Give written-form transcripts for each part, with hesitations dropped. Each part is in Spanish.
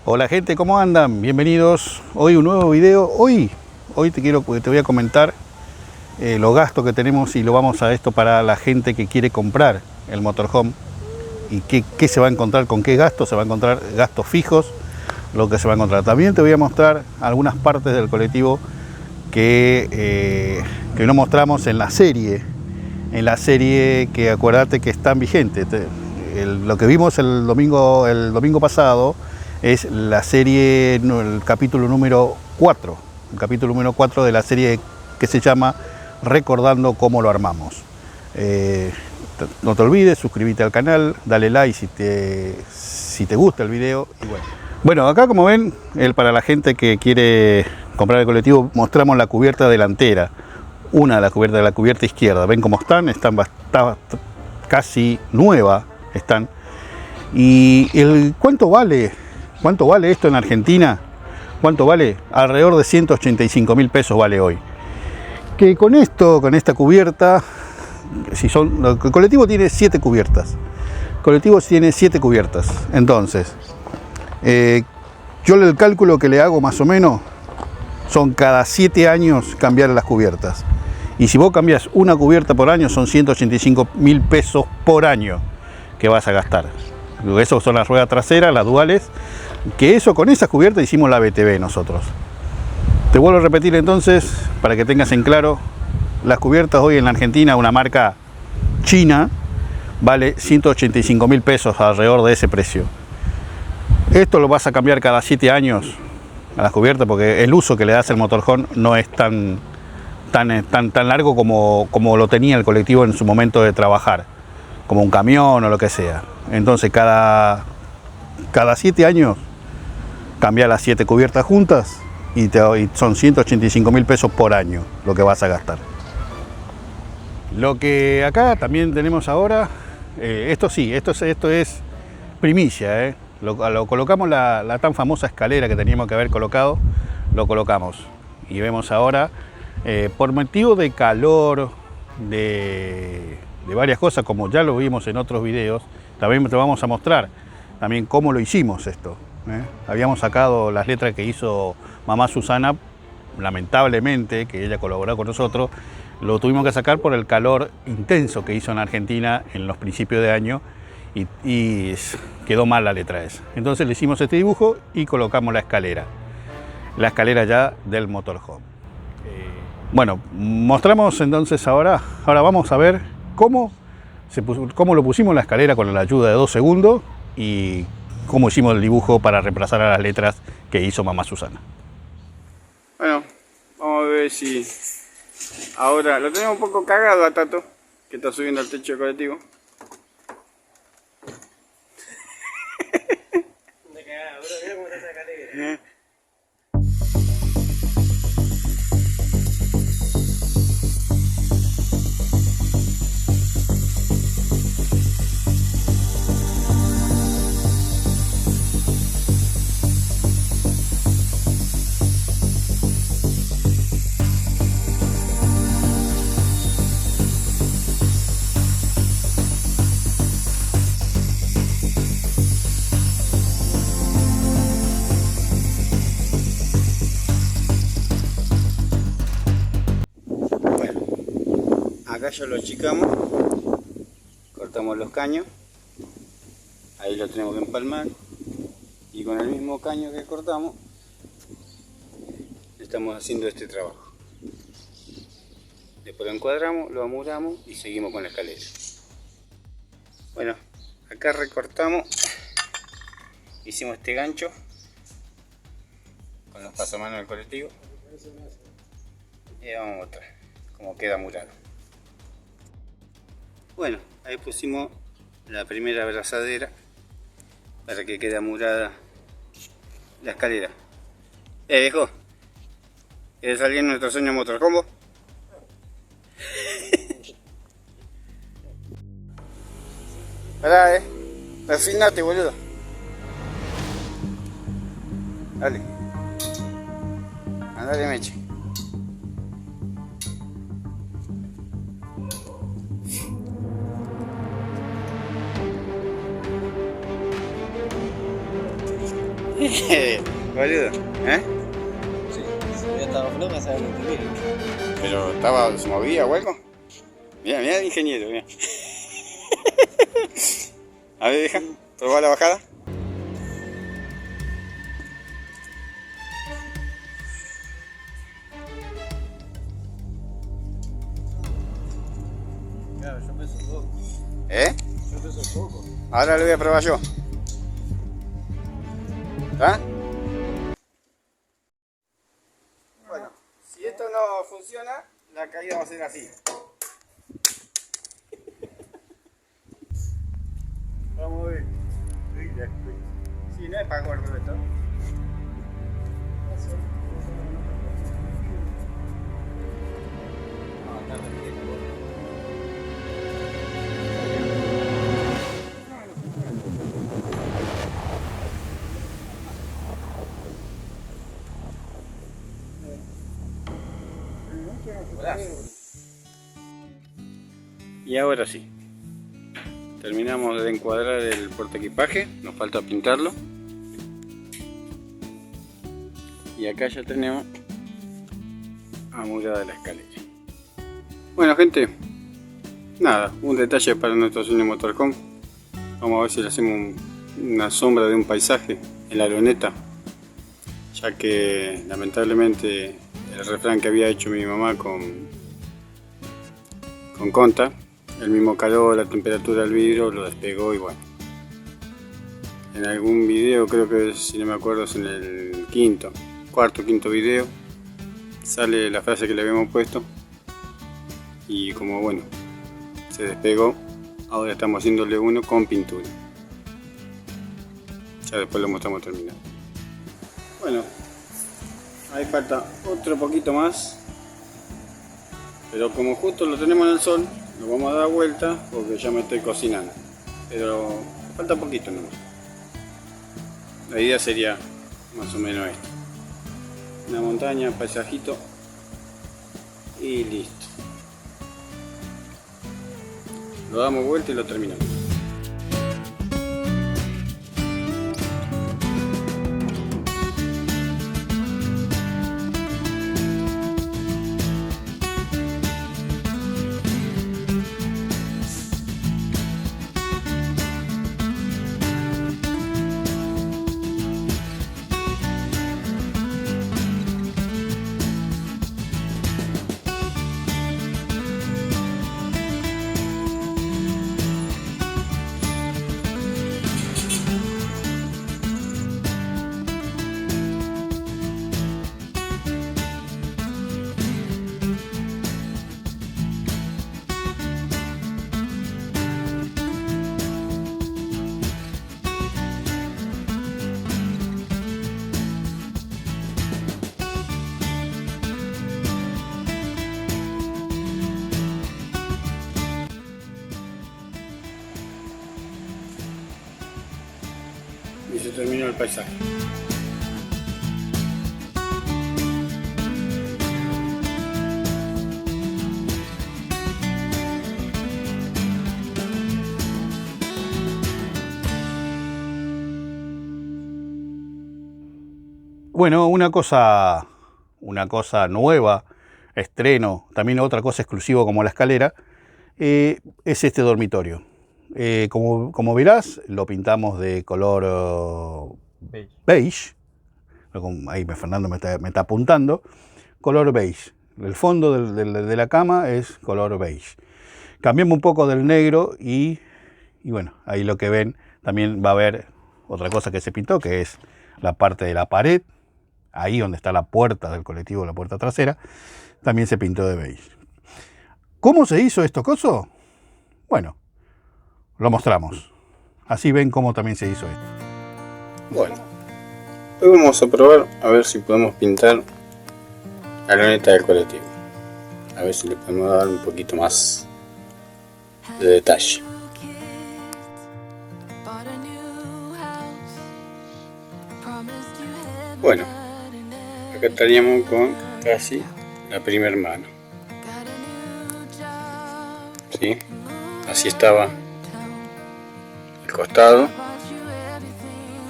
Hola gente, ¿cómo andan? Bienvenidos. Hoy un nuevo video. Hoy te voy a comentar los gastos que tenemos y lo vamos a esto para la gente que quiere comprar el motorhome y qué se va a encontrar, con qué gastos. Se va a encontrar gastos fijos, lo que se va a encontrar. También te voy a mostrar algunas partes del colectivo que no mostramos en la serie que acuérdate que están vigentes. Lo que vimos el domingo pasado es la serie, el capítulo número 4, de la serie que se llama Recordando cómo lo armamos. No te olvides, suscríbete al canal, dale like si te gusta el video. Y bueno, acá como ven, para la gente que quiere comprar el colectivo, mostramos la cubierta delantera. Una de las cubiertas, de la cubierta izquierda. Ven cómo está casi nueva. Y ¿cuánto vale esto en Argentina? ¿Cuánto vale? Alrededor de 185.000 pesos vale hoy. Que con esta cubierta, el colectivo tiene 7 cubiertas. Entonces, yo el cálculo que le hago más o menos son cada 7 años cambiar las cubiertas. Y si vos cambias una cubierta por año, son 185.000 pesos por año que vas a gastar. Eso son las ruedas traseras, las duales, que con esas cubiertas hicimos la BTV nosotros. Te vuelvo a repetir entonces, para que tengas en claro, las cubiertas hoy en la Argentina, una marca china, vale 185.000 pesos, alrededor de ese precio. Esto lo vas a cambiar cada 7 años a las cubiertas, porque el uso que le das al motorhome no es tan largo como lo tenía el colectivo en su momento de trabajar, como un camión o lo que sea. Entonces cada 7 años cambia las 7 cubiertas juntas y son 185.000 pesos por año lo que vas a gastar. Lo que acá también tenemos ahora, esto es primicia, lo colocamos, la tan famosa escalera que teníamos que haber colocado, lo colocamos. Y vemos ahora, por motivo de calor, de varias cosas, como ya lo vimos en otros videos, también te vamos a mostrar también cómo lo hicimos esto. Habíamos sacado las letras que hizo mamá Susana, lamentablemente, que ella colaboró con nosotros, lo tuvimos que sacar por el calor intenso que hizo en Argentina en los principios de año y quedó mal la letra esa. Entonces le hicimos este dibujo y colocamos la escalera ya del motorhome. Bueno, mostramos entonces ahora vamos a ver cómo lo pusimos en la escalera con la ayuda de 2 segundos y cómo hicimos el dibujo para reemplazar a las letras que hizo mamá Susana. Bueno, vamos a ver si ahora lo tenemos un poco cagado a Tato, que está subiendo al techo del colectivo. Acá ya lo achicamos, cortamos los caños, ahí lo tenemos que empalmar y con el mismo caño que cortamos estamos haciendo este trabajo. Después lo encuadramos, lo amuramos y seguimos con la escalera. Bueno, acá recortamos, hicimos este gancho con los pasamanos del colectivo y vamos a mostrar cómo queda amurado. Bueno, ahí pusimos la primera abrazadera para que quede amurada la escalera. Viejo, ¿quieres salir en nuestro sueño motorhome? Pará, refinate, boludo. Dale. Andale, meche. Boludo, ¿eh? Sí, si hubiera estado floja, se había entendido. Pero se movía o algo. Mira, mira el ingeniero, mira. A ver, deja, probá la bajada. Claro, yo peso poco. ¿Eh? Yo peso poco. Ahora lo voy a probar yo. ¿Está? Bueno, si esto no funciona, la caída va a ser así. Vamos a ver. Sí, no es para gordo esto. No, está perfecto. Y ahora sí. Terminamos de encuadrar el portaequipaje, nos falta pintarlo. Y acá ya tenemos amurada la escalera. Bueno gente, nada, un detalle para nuestro cine Motorhome. Vamos a ver si le hacemos una sombra de un paisaje en la luneta, ya que lamentablemente el refrán que había hecho mi mamá con Conta, el mismo calor, la temperatura del vidrio lo despegó y bueno. En algún video, creo que si no me acuerdo es en el cuarto o quinto video, sale la frase que le habíamos puesto y como bueno, se despegó, ahora estamos haciéndole uno con pintura. Ya después lo mostramos terminado. Bueno, ahí falta otro poquito más, pero como justo lo tenemos en el sol, lo vamos a dar vuelta porque ya me estoy cocinando, pero falta poquito nomás. La idea sería más o menos esto: una montaña, paisajito y listo. Lo damos vuelta y lo terminamos. Y se terminó el paisaje. Bueno, una cosa nueva, estreno, también otra cosa exclusiva como la escalera, es este dormitorio. Como verás, lo pintamos de color beige. Ahí Fernando me está apuntando. Color beige. El fondo de la cama es color beige. Cambiamos un poco del negro y bueno, ahí lo que ven, también va a haber otra cosa que se pintó, que es la parte de la pared. Ahí donde está la puerta del colectivo, la puerta trasera, también se pintó de beige. ¿Cómo se hizo esto coso? Bueno, lo mostramos. Así ven cómo también se hizo esto. Bueno, hoy vamos a probar a ver si podemos pintar la luneta del colectivo. A ver si le podemos dar un poquito más de detalle. Bueno, acá estaríamos con casi la primera mano. ¿Sí? Así estaba el costado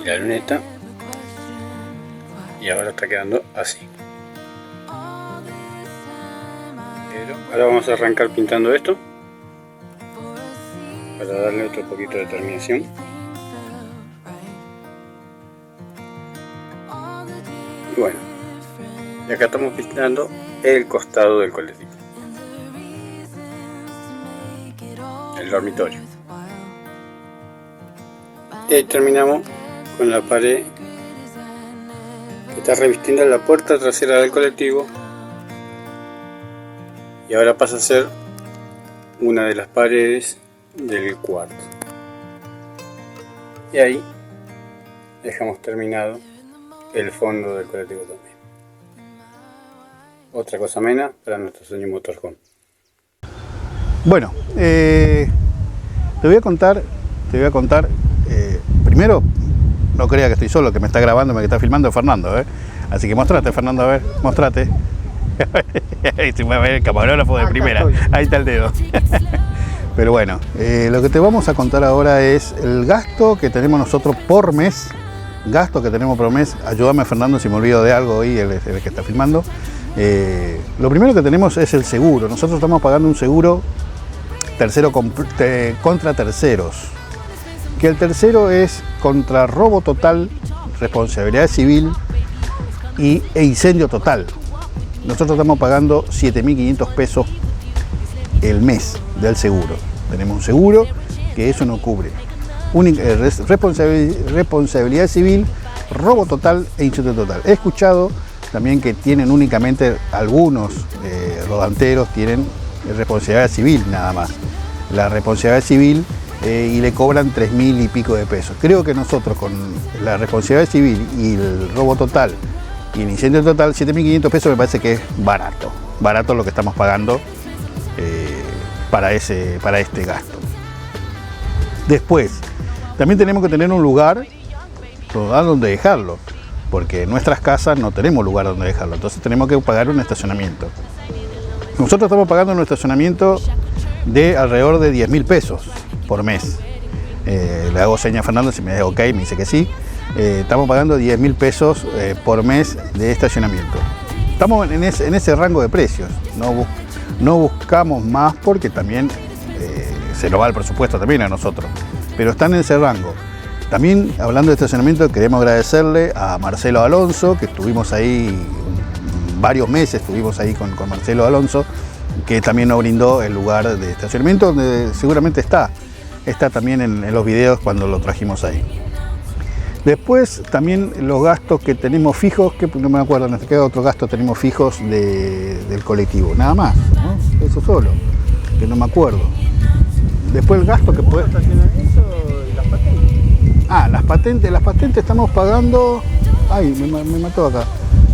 y la luneta. y ahora está quedando así. Pero ahora vamos a arrancar pintando esto para darle otro poquito de terminación. Y bueno, y acá estamos pintando el costado del colectivo, el dormitorio. Y ahí terminamos con la pared que está revistiendo la puerta trasera del colectivo, y ahora pasa a ser una de las paredes del cuarto. Y ahí dejamos terminado el fondo del colectivo también. Otra cosa menos para nuestro sueño motorhome. Bueno, te voy a contar, primero, no crea que estoy solo, que me está grabando, me está filmando Fernando, así que mostrate, Fernando, a ver, mostrate. Ahí se va a ver el camarógrafo de primera, ahí está el dedo. Pero bueno, lo que te vamos a contar ahora es el gasto que tenemos nosotros por mes. Ayúdame, Fernando, si me olvido de algo hoy, el que está filmando. Lo primero que tenemos es el seguro. Nosotros estamos pagando un seguro tercero contra terceros, que el tercero es contra robo total, responsabilidad civil e incendio total. Nosotros estamos pagando 7.500 pesos el mes del seguro. Tenemos un seguro que eso no cubre. Responsabilidad civil, robo total e incendio total. He escuchado también que tienen únicamente algunos rodanteros tienen responsabilidad civil nada más. La responsabilidad civil y le cobran 3.000 y pico de pesos. Creo que nosotros con la responsabilidad civil y el robo total y el incendio total, 7.500 pesos me parece que es barato. Barato lo que estamos pagando para este gasto. Después, también tenemos que tener un lugar donde dejarlo, porque en nuestras casas no tenemos lugar donde dejarlo, entonces tenemos que pagar un estacionamiento. Nosotros estamos pagando un estacionamiento de alrededor de 10.000 pesos por mes. Le hago seña a Fernando si me dice ok, me dice que sí. Estamos pagando 10.000 pesos por mes de estacionamiento. Estamos en ese rango de precios, no buscamos más porque también se nos va el presupuesto también a nosotros, pero están en ese rango. También, hablando de estacionamiento, queremos agradecerle a Marcelo Alonso, que estuvimos ahí varios meses, estuvimos ahí con Marcelo Alonso, que también nos brindó el lugar de estacionamiento, donde seguramente está también en los videos cuando lo trajimos ahí. Después, también los gastos que tenemos fijos, que no me acuerdo, en qué otro gasto tenemos fijos del colectivo, nada más, ¿no? Eso solo, que no me acuerdo. Después el gasto que puede... Las patentes estamos pagando, me mató acá,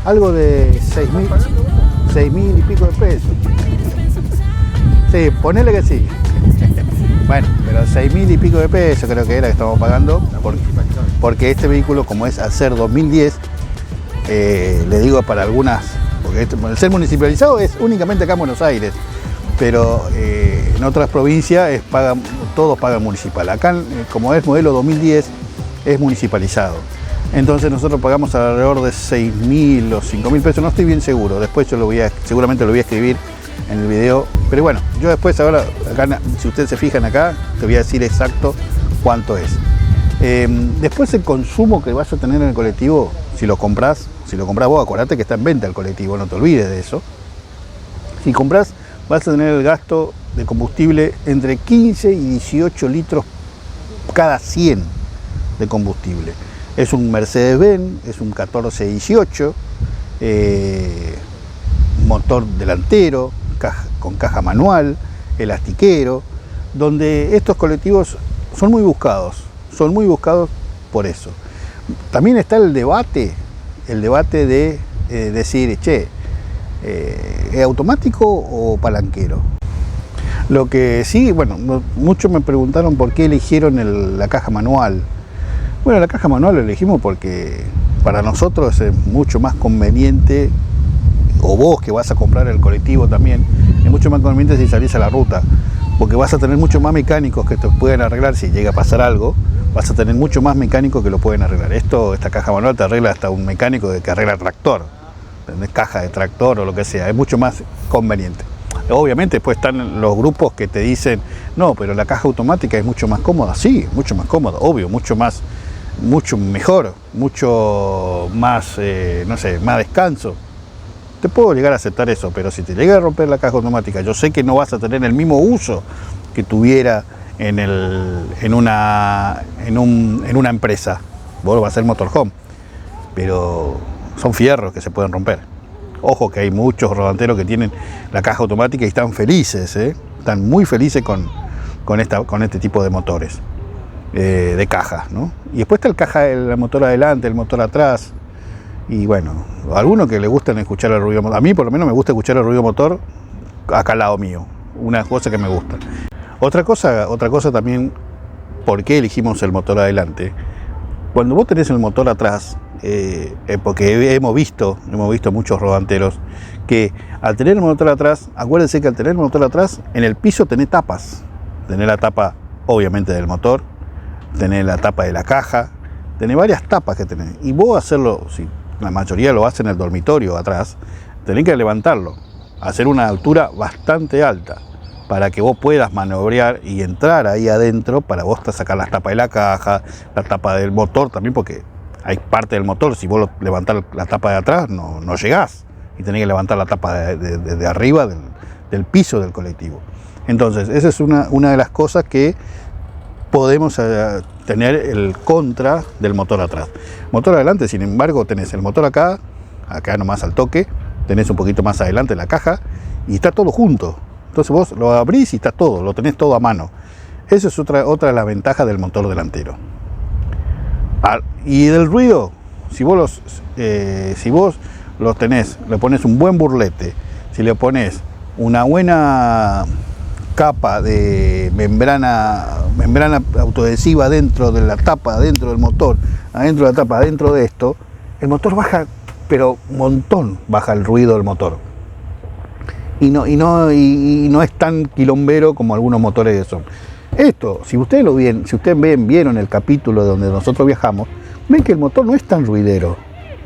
algo de 6.000 y pico de pesos. Sí, ponele que sí. Bueno, pero 6.000 y pico de pesos creo que era que estamos pagando, porque este vehículo, como es al ser 2010, le digo para algunas, porque el ser municipalizado es únicamente acá en Buenos Aires, pero en otras provincias todos pagan municipal. Acá, como es modelo 2010, es municipalizado. Entonces nosotros pagamos alrededor de 6.000 o 5.000 pesos, no estoy bien seguro. Después seguramente lo voy a escribir en el video. Pero bueno, yo después ahora, acá, si ustedes se fijan acá, te voy a decir exacto cuánto es. Después el consumo que vas a tener en el colectivo, si lo compras vos, acordate que está en venta el colectivo, no te olvides de eso. Si compras, vas a tener el gasto de combustible entre 15 y 18 litros cada 100 de combustible. Es un Mercedes-Benz, es un 1418, motor delantero, con caja manual, elastiquero, donde estos colectivos son muy buscados por eso. También está el debate de decir, ¿es automático o palanquero? Lo que sí, bueno, muchos me preguntaron por qué eligieron la caja manual. Bueno, la caja manual la elegimos porque para nosotros es mucho más conveniente, o vos que vas a comprar el colectivo también, es mucho más conveniente si salís a la ruta, porque vas a tener muchos más mecánicos que te pueden arreglar si llega a pasar algo, vas a tener mucho más mecánicos que lo pueden arreglar. Esta caja manual te arregla hasta un mecánico que arregla tractor, ¿entendés? Caja de tractor o lo que sea, es mucho más conveniente. Obviamente después están los grupos que te dicen, no, pero la caja automática es mucho más cómoda. Sí, mucho más cómoda, obvio, mucho mejor, mucho más, no sé, más descanso. Te puedo llegar a aceptar eso, pero si te llega a romper la caja automática, yo sé que no vas a tener el mismo uso que tuviera en una empresa. Vos vas a hacer motorhome, pero son fierros que se pueden romper. Ojo que hay muchos rodanteros que tienen la caja automática y están felices, están muy felices con este tipo de motores de caja, ¿no? Y después está el motor adelante, el motor atrás. Y bueno, a algunos que les gustan escuchar el ruido motor. A mí por lo menos me gusta escuchar el ruido motor acá al lado mío. Una cosa que me gusta. Otra cosa también, ¿por qué elegimos el motor adelante? Cuando vos tenés el motor atrás, porque hemos visto muchos rodanteros que al tener el motor atrás, acuérdense que al tener el motor atrás, en el piso tenés tapas. Tenés la tapa obviamente del motor, tenés la tapa de la caja, tenés varias tapas que tenés. Y vos hacerlo, si la mayoría lo hace en el dormitorio atrás, tenés que levantarlo, hacer una altura bastante alta para que vos puedas maniobrar y entrar ahí adentro para vos sacar las tapas de la caja, la tapa del motor también, porque hay parte del motor, si vos levantás la tapa de atrás no llegás y tenés que levantar la tapa de arriba del piso del colectivo. Entonces esa es una de las cosas que podemos tener el contra del motor atrás. Motor adelante, sin embargo, tenés el motor acá nomás al toque, tenés un poquito más adelante la caja y está todo junto. Entonces vos lo abrís y está todo, lo tenés todo a mano. Esa es otra de las ventajas del motor delantero. Y del ruido, si vos los tenés, le pones un buen burlete, si le pones una buena capa de membrana autoadhesiva dentro de la tapa, dentro del motor, adentro de la tapa, adentro de esto, el motor baja, pero un montón baja el ruido del motor. Y no es tan quilombero como algunos motores que son. Esto, si ustedes vieron el capítulo donde nosotros viajamos, ven que el motor no es tan ruidero.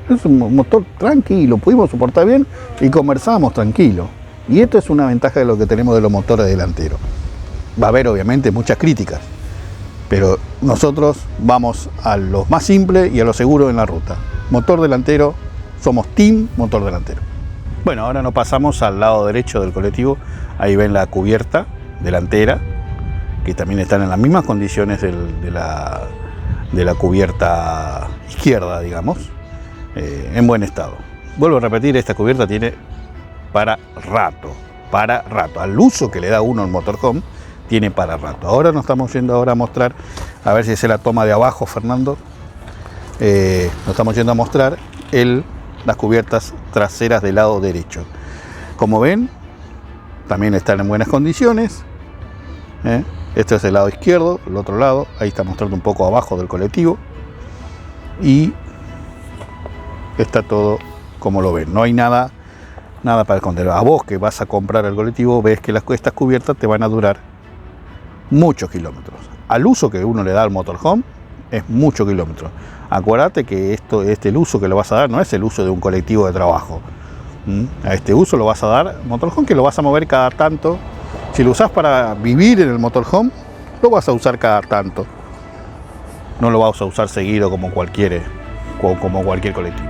Es un motor tranquilo, pudimos soportar bien y conversamos tranquilo. Y esto es una ventaja de lo que tenemos de los motores delanteros. Va a haber obviamente muchas críticas, pero nosotros vamos a lo más simple y a lo seguro en la ruta. Motor delantero, somos team motor delantero. Bueno, ahora nos pasamos al lado derecho del colectivo. Ahí ven la cubierta delantera, que también están en las mismas condiciones de la cubierta izquierda, digamos, en buen estado. Vuelvo a repetir, esta cubierta tiene para rato. Al uso que le da uno al motorhome, tiene para rato. Ahora nos estamos yendo a mostrar, a ver si es la toma de abajo, Fernando. Nos estamos yendo a mostrar las cubiertas traseras del lado derecho. Como ven, también están en buenas condiciones. Este es el lado izquierdo, el otro lado, ahí está mostrando un poco abajo del colectivo. Y está todo como lo ven, no hay nada para esconder. A vos que vas a comprar el colectivo, ves que estas cubiertas te van a durar muchos kilómetros. Al uso que uno le da al motorhome, es muchos kilómetros. Acuérdate que el uso que le vas a dar no es el uso de un colectivo de trabajo. A este uso lo vas a dar motorhome, que lo vas a mover cada tanto. Si lo usás para vivir en el motorhome, lo vas a usar cada tanto. No lo vas a usar seguido como cualquier colectivo.